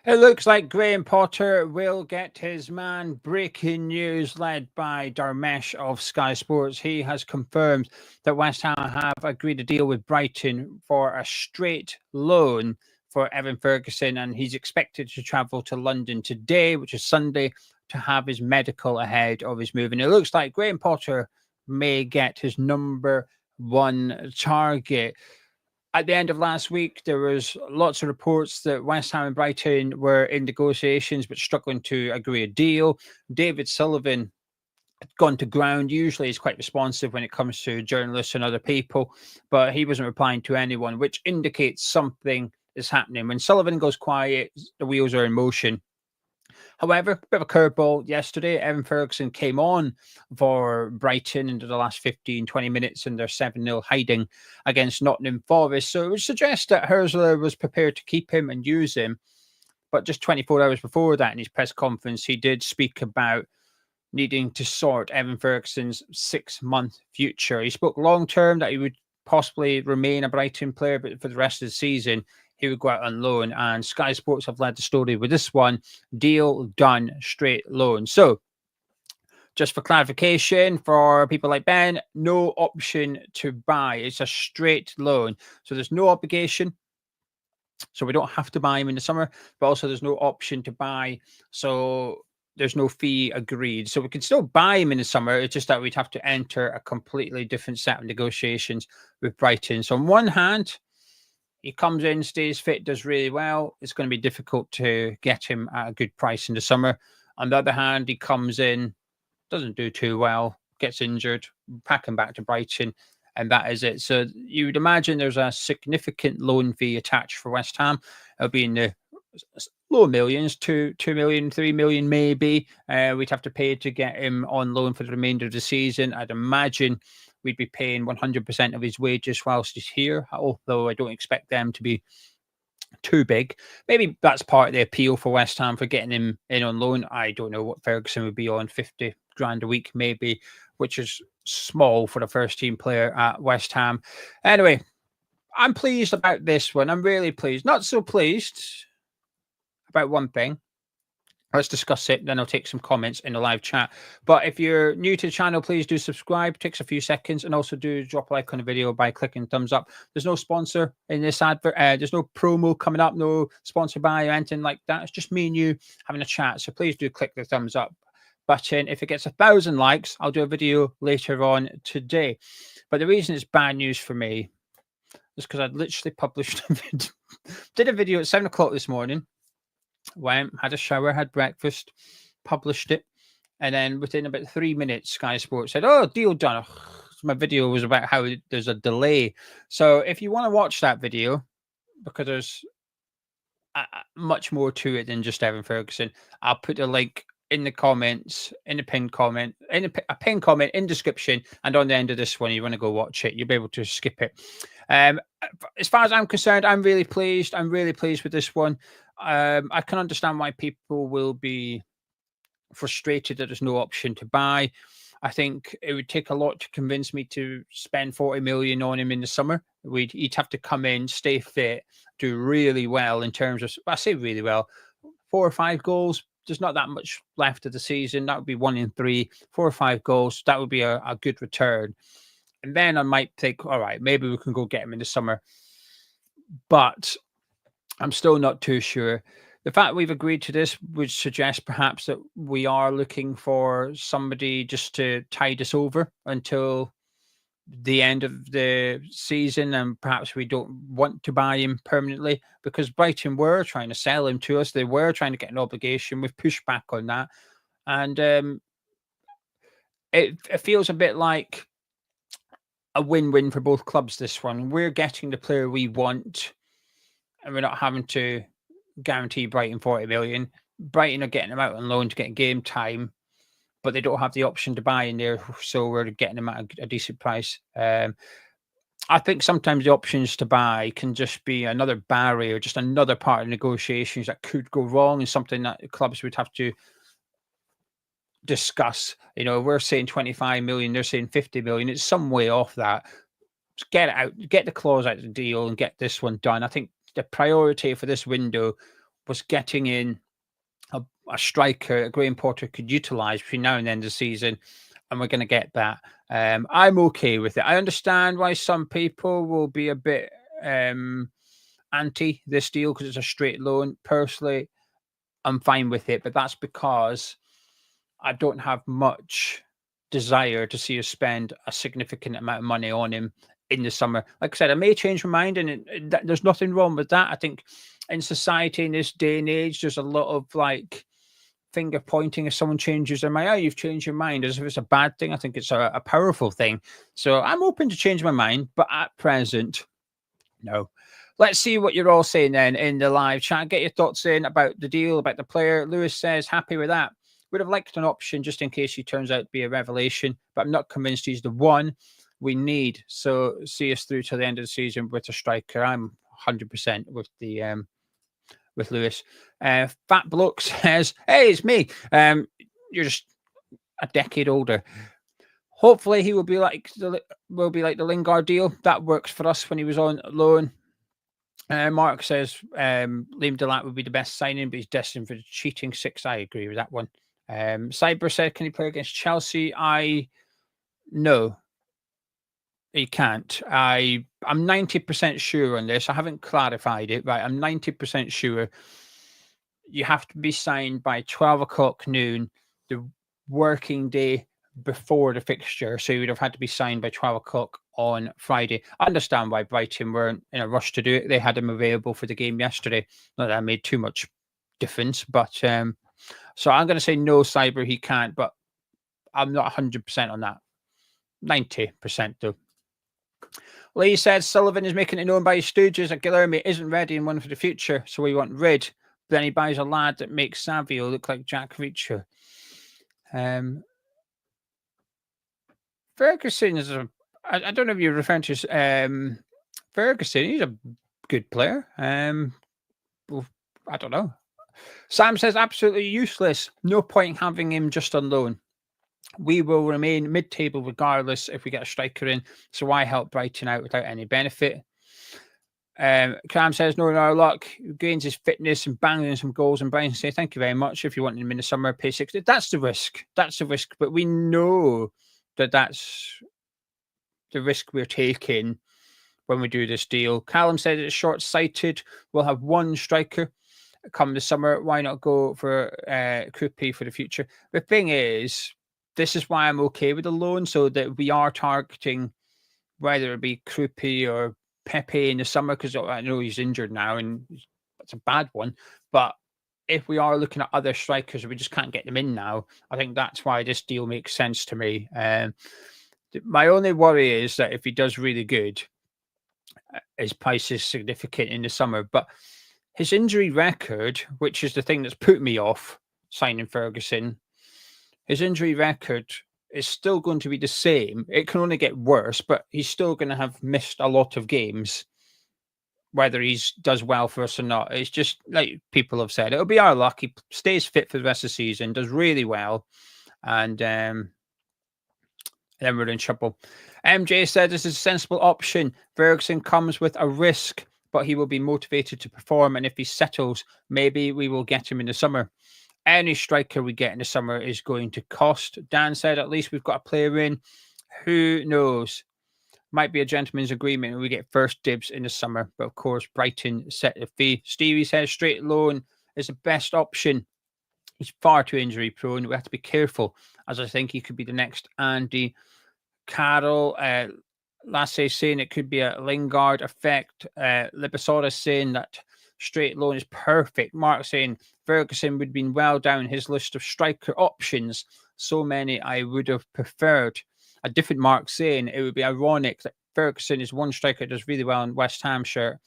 It looks like Graham Potter will get his man. Breaking news led by Dharmesh of Sky Sports. He has confirmed that West Ham have agreed a deal with Brighton for a straight loan for Evan Ferguson, and he's expected to travel to London today, which is Sunday, to have his medical ahead of his move. And it looks like Graham Potter may get his number one target. At the end of last week, there was lots of reports that West Ham and Brighton were in negotiations but struggling to agree a deal. David Sullivan had gone to ground. Usually he's quite responsive when it comes to journalists and other people, but he wasn't replying to anyone, which indicates something is happening. When Sullivan goes quiet, the wheels are in motion. However, a bit of a curveball yesterday. Evan Ferguson came on for Brighton into the last 15, 20 minutes in their 7-0 hiding against Nottingham Forest. So it would suggest that Herzler was prepared to keep him and use him. But just 24 hours before that, in his press conference, he did speak about needing to sort Evan Ferguson's 6-month future. He spoke long-term that he would possibly remain a Brighton player, but for the rest of the season, he would go out on loan. And Sky Sports have led the story with this one. Deal done, straight loan. So, just for clarification, for people like Ben, no option to buy. It's a straight loan. So there's no obligation. So we don't have to buy him in the summer, but also there's no option to buy. So there's no fee agreed. So we can still buy him in the summer. It's just that we'd have to enter a completely different set of negotiations with Brighton. So on one hand, he comes in, stays fit, does really well. It's going to be difficult to get him at a good price in the summer. On the other hand, he comes in, doesn't do too well, gets injured, pack him back to Brighton, and that is it. So you would imagine there's a significant loan fee attached for West Ham. It'll be in the low millions, 2 million, 3 million maybe. We'd have to pay to get him on loan for the remainder of the season. I'd imagine we'd be paying 100% of his wages whilst he's here, although I don't expect them to be too big. Maybe that's part of the appeal for West Ham for getting him in on loan. I don't know what Ferguson would be on, 50 grand a week maybe, which is small for the first team player at West Ham. Anyway, I'm pleased about this one. I'm really pleased. Not so pleased about one thing. Let's discuss it. Then I'll take some comments in the live chat. But if you're new to the channel, please do subscribe. It takes a few seconds. And also do drop a like on the video by clicking thumbs up. There's no sponsor in this advert. There's no promo coming up. No sponsor by or anything like that. It's just me and you having a chat. So please do click the thumbs up button. If it gets 1,000 likes, I'll do a video later on today. But the reason it's bad news for me is because I literally published a video. Did a video at 7 o'clock this morning. Went, had a shower, had breakfast, published it, and then within about 3 minutes, Sky Sports said, "Oh, deal done." My video was about how there's a delay. So if you want to watch that video, because there's much more to it than just Evan Ferguson, I'll put the link in the comments, in the pinned comment, in a pinned comment in description, and on the end of this one, you want to go watch it, you'll be able to skip it. As far as I'm concerned, I'm really pleased. I'm really pleased with this one. I can understand why people will be frustrated that there's no option to buy. I think it would take a lot to convince me to spend 40 million on him in the summer. He'd have to come in, stay fit, do really well in terms of, I say really well, 4 or 5 goals. There's not that much left of the season. That would be 1 in 3, 4 or 5 goals. That would be a good return. And then I might think, all right, maybe we can go get him in the summer. But I'm still not too sure. The fact we've agreed to this would suggest perhaps that we are looking for somebody just to tide us over until the end of the season, and perhaps we don't want to buy him permanently, because Brighton were trying to sell him to us. They were trying to get an obligation. We've pushed back on that. And it feels a bit like a win-win for both clubs, this one. We're getting the player we want, and we're not having to guarantee Brighton 40 million. Brighton are getting him out on loan to get game time, but they don't have the option to buy in there, so we're getting him at a decent price. I think sometimes the options to buy can just be another barrier, just another part of negotiations that could go wrong, and something that clubs would have to discuss. You know, we're saying 25 million, they're saying 50 million. It's some way off that. Just get it out, get the clause out of the deal and get this one done. I think the priority for this window was getting in a striker Graham Potter could utilise between now and the end of the season, and we're going to get that. I'm okay with it. I understand why some people will be a bit anti this deal because it's a straight loan. Personally, I'm fine with it, but that's because I don't have much desire to see us spend a significant amount of money on him in the summer. Like I said, I may change my mind, and there's nothing wrong with that. I think in society in this day and age, there's a lot of like finger pointing if someone changes their mind. Oh, you've changed your mind, as if it's a bad thing. I think it's a powerful thing. So I'm open to change my mind, but at present, no. Let's see what you're all saying then in the live chat. Get your thoughts in about the deal, about the player. Lewis says, happy with that. Would have liked an option just in case he turns out to be a revelation, but I'm not convinced he's the one we need. So see us through to the end of the season with a striker. I'm 100% with the with Lewis. Fat Bloke says, hey, it's me. You're just a decade older. Hopefully he will be like the Lingard deal. That works for us when he was on loan. Mark says Liam Delap would be the best signing, but he's destined for cheating 6. I agree with that one. Cyber said, can he play against Chelsea? No, he can't. I'm 90% sure on this. I haven't clarified it, right? I'm 90% sure you have to be signed by 12 o'clock noon, the working day before the fixture. So you would have had to be signed by 12 o'clock on Friday. I understand why Brighton weren't in a rush to do it. They had him available for the game yesterday. Not that made too much difference, but so I'm going to say no, Cyber, he can't, but I'm not 100% on that. 90% though. Lee said Sullivan is making it known by his stooges that Guilherme isn't ready and one for the future, so we want rid. But then he buys a lad that makes Savio look like Jack Reacher. Ferguson is I don't know if you're referring to Ferguson. He's a good player. Well, I don't know. Sam says absolutely useless. No point having him just on loan. We will remain mid-table regardless if we get a striker in. So why help Brighton out without any benefit? Cam says, no luck. Gains his fitness and banging some goals. And Brian says, thank you very much. If you want him in the summer, pay 60. That's the risk. That's the risk. But we know that that's the risk we're taking when we do this deal. Callum said it's short-sighted. We'll have one striker come the summer. Why not go for Krupi for the future? The thing is, this is why I'm okay with the loan, so that we are targeting whether it be Krupi or Pepe in the summer, because I know he's injured now and that's a bad one. But if we are looking at other strikers, we just can't get them in now. I think that's why this deal makes sense to me. My only worry is that if he does really good, his price is significant in the summer. But his injury record, which is the thing that's put me off signing Ferguson, his injury record is still going to be the same. It can only get worse, but he's still going to have missed a lot of games, whether he does well for us or not. It's just like people have said, it'll be our luck. He stays fit for the rest of the season, does really well, and then we're in trouble. MJ said this is a sensible option. Ferguson comes with a risk, but he will be motivated to perform, and if he settles, maybe we will get him in the summer. Any striker we get in the summer is going to cost. Dan said, at least we've got a player in. Who knows? Might be a gentleman's agreement and we get first dibs in the summer. But of course, Brighton set the fee. Stevie says straight loan is the best option. He's far too injury prone. We have to be careful, as I think he could be the next Andy Carroll. Lasse saying it could be a Lingard effect. Libasaurus saying that straight loan is perfect. Mark saying Ferguson would have been well down his list of striker options. So many I would have preferred. A different Mark saying it would be ironic that Ferguson is one striker that does really well in West Ham shirt,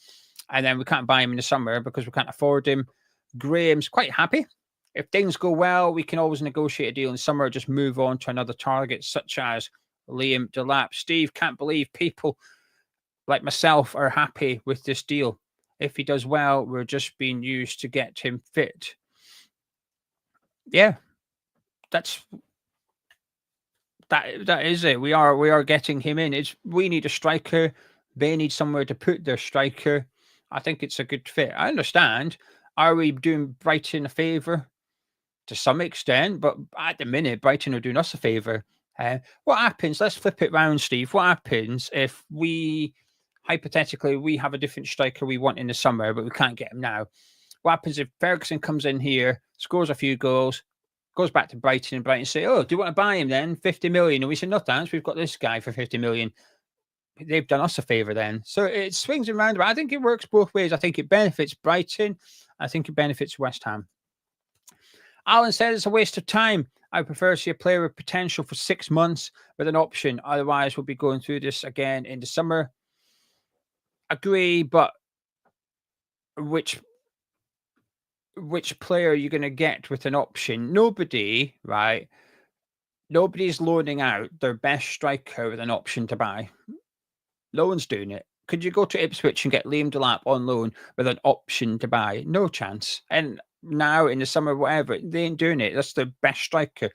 and then we can't buy him in the summer because we can't afford him. Graham's quite happy. If things go well, we can always negotiate a deal in summer or just move on to another target, such as Liam Delap. Steve can't believe people like myself are happy with this deal. If he does well, we're just being used to get him fit. Yeah, that is it. We are getting him in. We need a striker. They need somewhere to put their striker. I think it's a good fit. I understand. Are we doing Brighton a favour? To some extent, but at the minute, Brighton are doing us a favour. What happens? Let's flip it round, Steve. What happens if we, hypothetically, we have a different striker we want in the summer, but we can't get him now? What happens if Ferguson comes in here, scores a few goals, goes back to Brighton, and Brighton say, "Oh, do you want to buy him then? 50 million?" And we say, "No thanks, we've got this guy for 50 million." They've done us a favour then. So it swings and roundabouts. I think it works both ways. I think it benefits Brighton. I think it benefits West Ham. Alan said it's a waste of time. I prefer to see a player with potential for 6 months with an option. Otherwise, we'll be going through this again in the summer. Agree, but which player are you going to get with an option? Nobody, right? Nobody's loaning out their best striker with an option to buy. No one's doing it. Could you go to Ipswich and get Liam Delap on loan with an option to buy? No chance. And now in the summer, whatever, they ain't doing it. That's the best striker.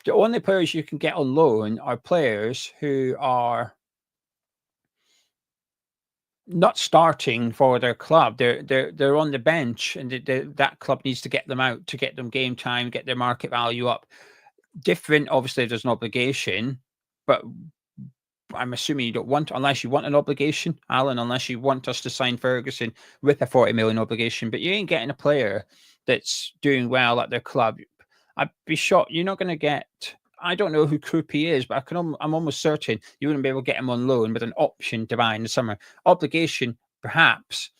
The only players you can get on loan are players who are not starting for their club. They're on the bench, and that club needs to get them out to get them game time, get their market value up. Different, obviously, there's an obligation, but I'm assuming you don't want, unless you want an obligation, Alan, unless you want us to sign Ferguson with a 40 million obligation, but you ain't getting a player that's doing well at their club. I'd be shocked. You're not going to get, I don't know who Krupi is, but I'm almost certain you wouldn't be able to get him on loan with an option to buy in the summer. Obligation, perhaps,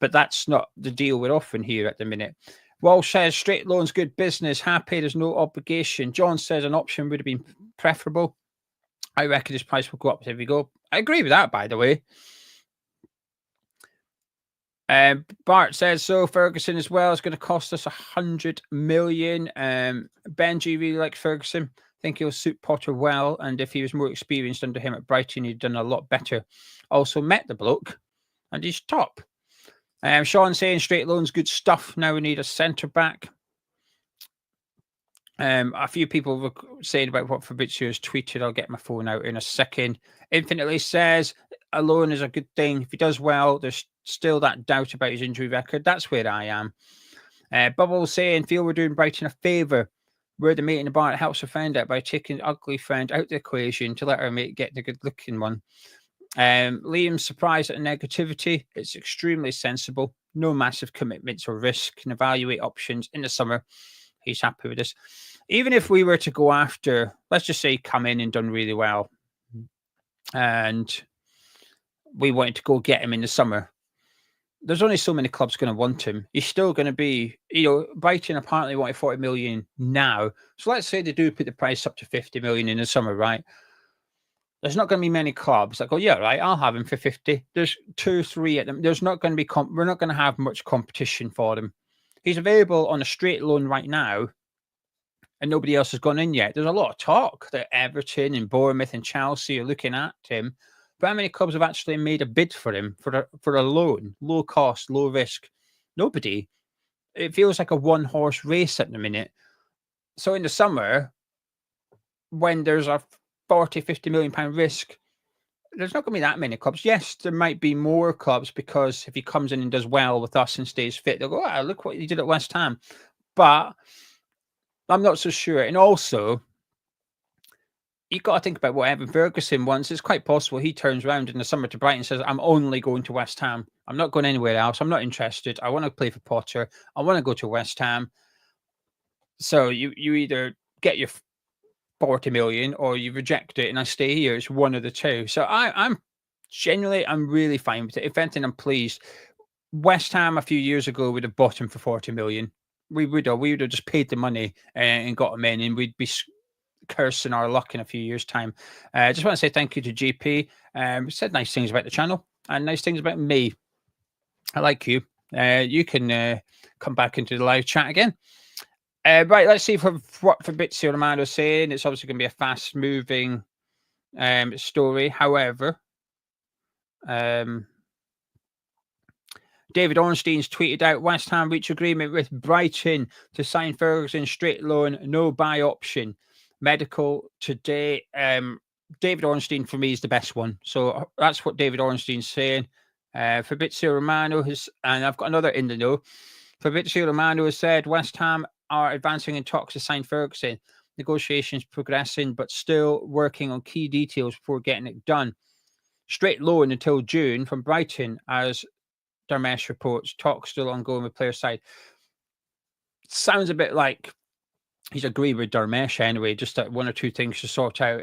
but that's not the deal we're offering here at the minute. Walsh says straight loans, good business. Happy, there's no obligation. John says an option would have been preferable. I reckon his price will go up as we go. I agree with that, by the way. Bart says so. Ferguson as well is going to cost us 100 million. Benji really likes Ferguson. I think he'll suit Potter well, and if he was more experienced under him at Brighton, he'd done a lot better. Also met the bloke, and he's top. Sean saying straight loans, good stuff. Now we need a centre back. A few people were saying about what Fabrizio's tweeted. I'll get my phone out in a second. Infinitely says a loan is a good thing. If he does well, there's still that doubt about his injury record. That's where I am. Bubble saying, feel we're doing Brighton a favour. We're the mate in the bar that helps her friend out by taking the ugly friend out the equation to let her mate get the good-looking one. Liam's surprised at the negativity. It's extremely sensible. No massive commitments or risk. Can evaluate options in the summer. He's happy with this. Even if we were to go after, let's just say, come in and done really well, and we wanted to go get him in the summer, there's only so many clubs going to want him. He's still going to be, Brighton apparently wanted 40 million now. So let's say they do put the price up to 50 million in the summer, right? There's not going to be many clubs that go, yeah, right, I'll have him for 50. There's 2, 3 at them. There's not going to be, we're not going to have much competition for him. He's available on a straight loan right now, and nobody else has gone in yet. There's a lot of talk that Everton and Bournemouth and Chelsea are looking at him. But how many clubs have actually made a bid for him for a loan? Low cost, low risk. Nobody. It feels like a one-horse race at the minute. So in the summer, when there's a 40, 50 million pound risk, there's not going to be that many clubs. Yes, there might be more clubs because if he comes in and does well with us and stays fit, they'll go, oh, look what he did at West Ham. But I'm not so sure. And also, you've got to think about what Evan Ferguson wants. It's quite possible he turns around in the summer to Brighton and says, I'm only going to West Ham. I'm not going anywhere else. I'm not interested. I want to play for Potter. I want to go to West Ham. So you either get your 40 million or you reject it and I stay here. It's one of the two. So I'm really fine with it. If anything, I'm pleased. West Ham a few years ago would have bought him for 40 million. We would have just paid the money and got him in, and we'd be cursing our luck in a few years' time. I just want to say thank you to GP. Said nice things about the channel and nice things about me. I like you. You can come back into the live chat again. Right, let's see what Fabrizio Romano is saying. It's obviously going to be a fast-moving story. However, David Ornstein's tweeted out, West Ham reach agreement with Brighton to sign Ferguson straight loan, no buy option. Medical today. David Ornstein, for me, is the best one. So that's what David Ornstein's saying. Fabrizio Romano has, and I've got another in the know. Fabrizio Romano has said West Ham are advancing in talks to sign Ferguson. Negotiations progressing, but still working on key details before getting it done. Straight loan until June from Brighton, as Dharmesh reports. Talks still ongoing with player side. Sounds a bit like he's agreed with Dharmesh anyway, just that one or two things to sort out.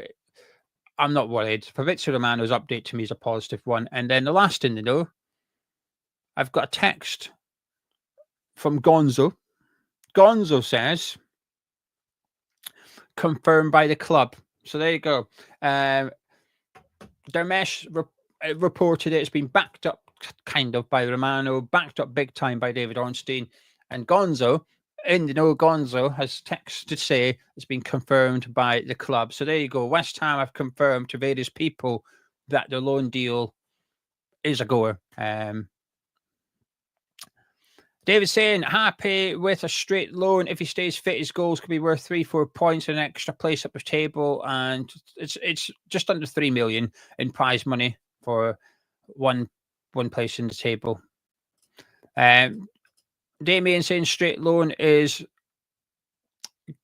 I'm not worried. Fabrizio Romano's update to me is a positive one. And then the last in the know, I've got a text from Gonzo. Gonzo says, confirmed by the club. So there you go. Dharmesh reported it's been backed up kind of by Romano, backed up big time by David Ornstein. And Gonzo, in the know, Gonzo has text to say it's been confirmed by the club. So there you go. West Ham have confirmed to various people that the loan deal is a goer. David saying happy with a straight loan. If he stays fit, his goals could be worth 3-4 points and an extra place up the table, and it's just under 3 million in prize money for one place in the table. Damien saying straight loan is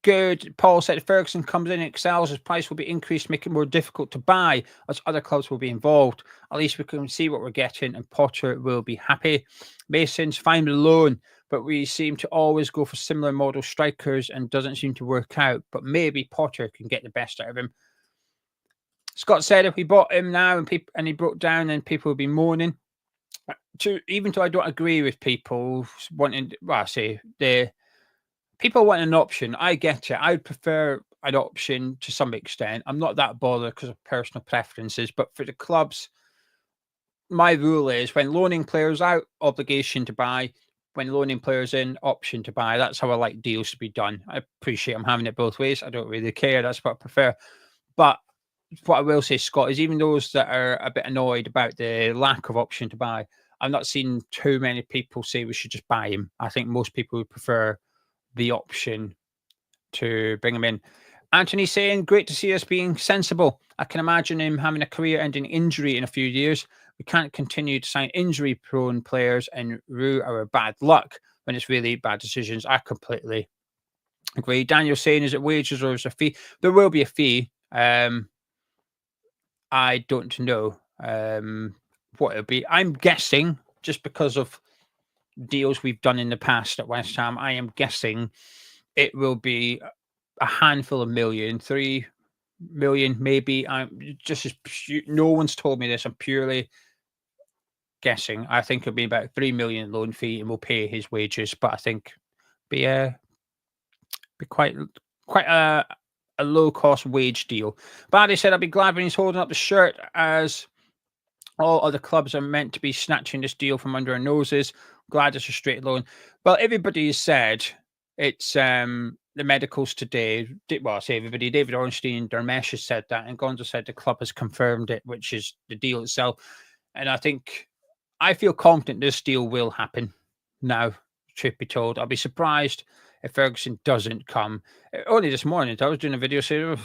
good. Paul said if Ferguson comes in and excels, his price will be increased, make it more difficult to buy, as other clubs will be involved. At least we can see what we're getting, and Potter will be happy. Mason's fine with loan, but we seem to always go for similar model strikers and doesn't seem to work out. But maybe Potter can get the best out of him. Scott said if we bought him now and he broke down, then people would be moaning. Even though I don't agree with people wanting, well, I say people want an option. I get it. I'd prefer an option to some extent. I'm not that bothered because of personal preferences. But for the clubs, my rule is when loaning players out, obligation to buy. When loaning players in, option to buy. That's how I like deals to be done. I appreciate I'm having it both ways. I don't really care. That's what I prefer. But what I will say, Scott, is even those that are a bit annoyed about the lack of option to buy, I've not seen too many people say we should just buy him. I think most people would prefer the option to bring him in. Anthony saying, great to see us being sensible. I can imagine him having a career-ending injury in a few years. We can't continue to sign injury-prone players and rue our bad luck when it's really bad decisions. I completely agree. Daniel saying, is it wages or is it a fee? There will be a fee. I don't know what it'll be. I'm guessing, just because of deals we've done in the past at West Ham, I am guessing it will be a handful of million, 3 million maybe. No one's told me this. I'm purely guessing. I think it'll be about 3 million loan fee, and we'll pay his wages. But I think be quite a low cost wage deal. Barry said, I'd be glad when he's holding up the shirt, as all other clubs are meant to be snatching this deal from under our noses. Glad it's a straight loan. Well, everybody has said it's the medicals today. Well, I say everybody. David Ornstein, Dharmesh has said that, and Gonzo said the club has confirmed it, which is the deal itself. And I feel confident this deal will happen now, truth be told. I'll be surprised if Ferguson doesn't come. Only this morning, I was doing a video saying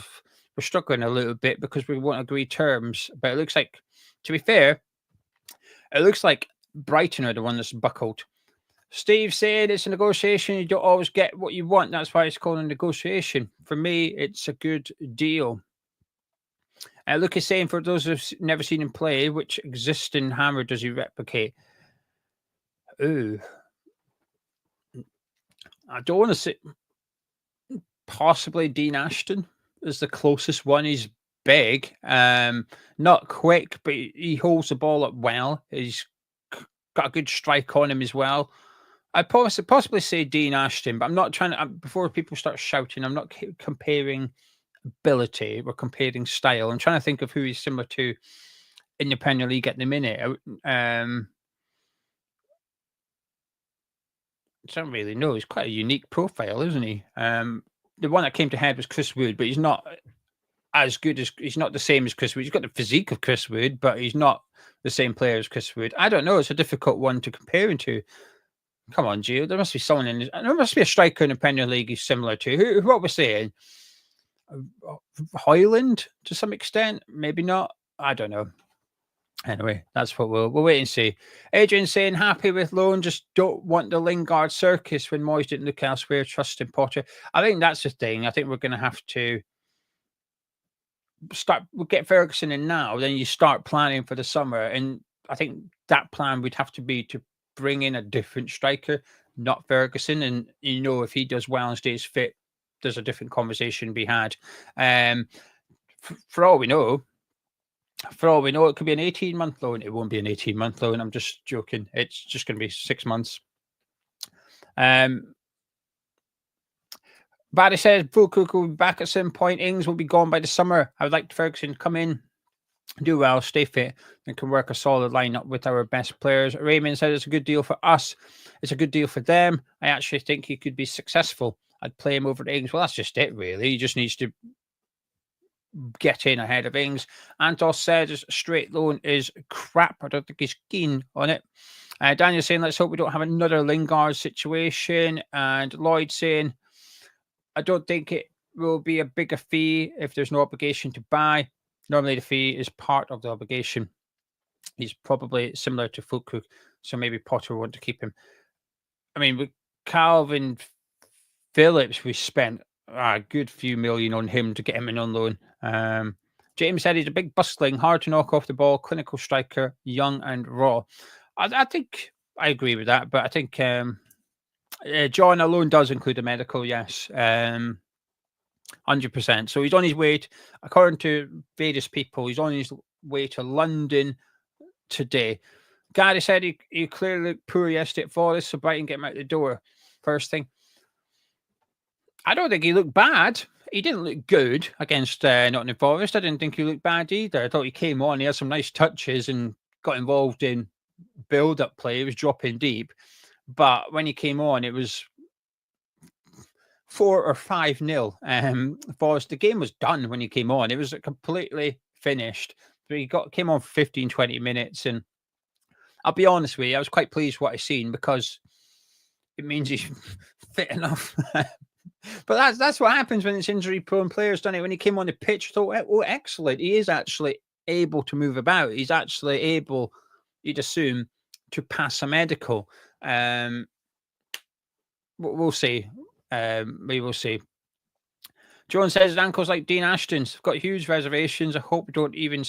we're struggling a little bit because we won't agree terms. But it looks like, to be fair, it looks like Brighton are the one that's buckled. Steve said it's a negotiation. You don't always get what you want. That's why it's called a negotiation. For me, it's a good deal. Luke is saying, for those who've never seen him play, which existing hammer does he replicate? Ooh. I don't want to say possibly Dean Ashton is the closest one. He's big, not quick, but he holds the ball up well. He's got a good strike on him as well. I'd possibly say Dean Ashton, but I'm not trying to, before people start shouting, I'm not comparing ability, we're comparing style. I'm trying to think of who he's similar to in the Premier League at the minute. I don't really know. He's quite a unique profile, isn't he? The one that came to head was Chris Wood, but he's not as good as, he's not the same as Chris Wood. He's got the physique of Chris Wood, but he's not the same player as Chris Wood. I don't know. It's a difficult one to compare him to. Come on, Gio. There must be someone there must be a striker in the Premier League he's similar to. What we're saying? Hoyland to some extent, maybe not. I don't know. Anyway, that's what we'll wait and see. Adrian saying happy with loan, just don't want the Lingard circus when Moyes didn't look elsewhere, trust in Potter. I think that's the thing. I think we're going to have to we'll get Ferguson in now, then you start planning for the summer. And I think that plan would have to be to bring in a different striker, not Ferguson. And, if he does well and stays fit, there's a different conversation to be had. For all we know, it could be an 18-month loan. It won't be an 18-month loan. I'm just joking. It's just going to be 6 months. Barry says Fulcook will be back at some point. Ings will be gone by the summer. I would like Ferguson to come in, do well, stay fit, and can work a solid lineup with our best players. Raymond says it's a good deal for us. It's a good deal for them. I actually think he could be successful. I'd play him over Ings. Well, that's just it, really. He just needs to get in ahead of Ings. Antos says straight loan is crap. I don't think he's keen on it. Daniel saying, let's hope we don't have another Lingard situation. And Lloyd saying, I don't think it will be a bigger fee if there's no obligation to buy. Normally, the fee is part of the obligation. He's probably similar to Fulcook, so maybe Potter will want to keep him. I mean, with Calvin Phillips, we spent a good few million on him to get him in on loan. James said he's a big bustling, hard to knock off the ball, clinical striker, young and raw. I think I agree with that, but I think John alone does include a medical, yes. 100%. So he's on his way, according to various people, he's on his way to London today. Gary said he clearly looked poor yesterday at Forest, so Brighton get him out the door. First thing. I don't think he looked bad. He didn't look good against Nottingham Forest. I didn't think he looked bad either. I thought he came on, he had some nice touches and got involved in build-up play. He was dropping deep. But when he came on, it was 4 or 5-0. Forest, the game was done when he came on. It was completely finished. But he came on for 15, 20 minutes. And I'll be honest with you, I was quite pleased with what I seen because it means he's fit enough. But that's what happens when it's injury-prone players, doesn't it? When he came on the pitch, I thought, oh, excellent. He is actually able to move about. He's actually able, you'd assume, to pass a medical. We'll see. We will see. John says his ankle's like Dean Ashton's. I've got huge reservations. I hope we don't even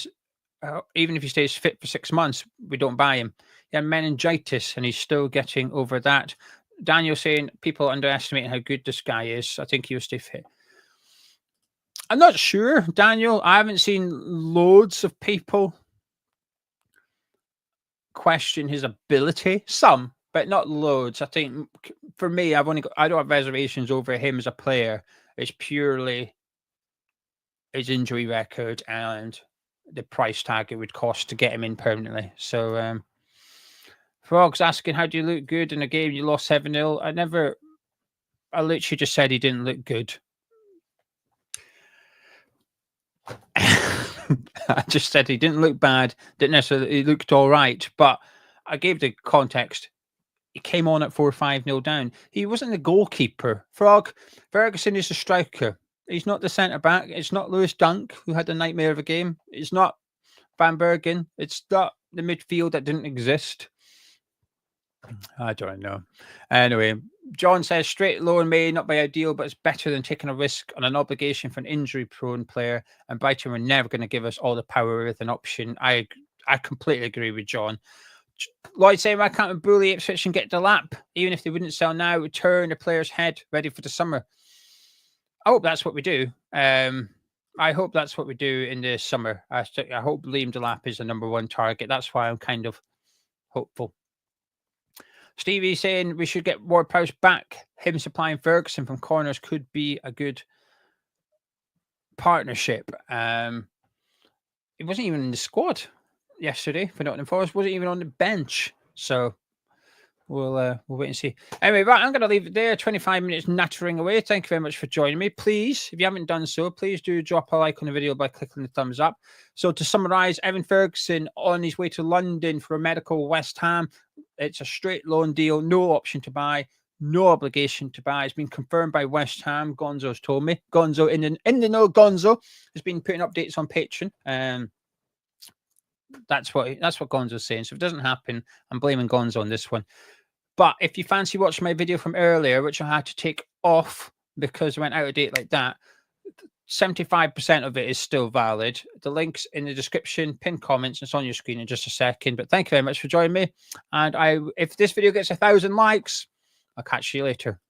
if he stays fit for 6 months, we don't buy him. He had meningitis and he's still getting over that. Daniel saying people underestimating how good this guy is. I think he'll stay fit. I'm not sure, Daniel. I haven't seen loads of people question his ability. Some, but not loads. I think for me, I don't have reservations over him as a player. It's purely his injury record and the price tag it would cost to get him in permanently. So, Frog's asking, how do you look good in a game you lost 7-0? I literally just said he didn't look good. I just said he didn't look bad, didn't necessarily, he looked all right, but I gave the context. He came on at 4-5-0 down. He wasn't the goalkeeper. Ferguson is a striker. He's not the centre-back. It's not Lewis Dunk, who had a nightmare of a game. It's not Van Bergen. It's not the midfield that didn't exist. I don't know. Anyway, John says straight loan may not be ideal, but it's better than taking a risk on an obligation for an injury-prone player. And Brighton were never going to give us all the power with an option. I completely agree with John. Lloyd saying, why can't we bully Ipswich and get the lap? Even if they wouldn't sell now, would turn the player's head ready for the summer. I hope that's what we do. I hope that's what we do in the summer. I hope Liam Delap is the number one target. That's why I'm kind of hopeful. Stevie saying we should get Ward-Prowse back. Him supplying Ferguson from corners could be a good partnership. He wasn't even in the squad yesterday for Nottingham Forest. Wasn't even on the bench. So we'll wait and see. Anyway, right, I'm going to leave it there. 25 minutes nattering away. Thank you very much for joining me. Please, if you haven't done so, please do drop a like on the video by clicking the thumbs up. So to summarise, Evan Ferguson on his way to London for a medical West Ham. It's a straight loan deal, no option to buy, no obligation to buy. It's been confirmed by West Ham. Gonzo's told me. Gonzo in the know. Gonzo has been putting updates on Patreon. That's what Gonzo's saying. So if it doesn't happen, I'm blaming Gonzo on this one. But if you fancy watching my video from earlier, which I had to take off because it went out of date like that, 75% of it is still valid. The link's in the description, pinned comments, and it's on your screen in just a second. But thank you very much for joining me. And if this video gets 1,000 likes, I'll catch you later.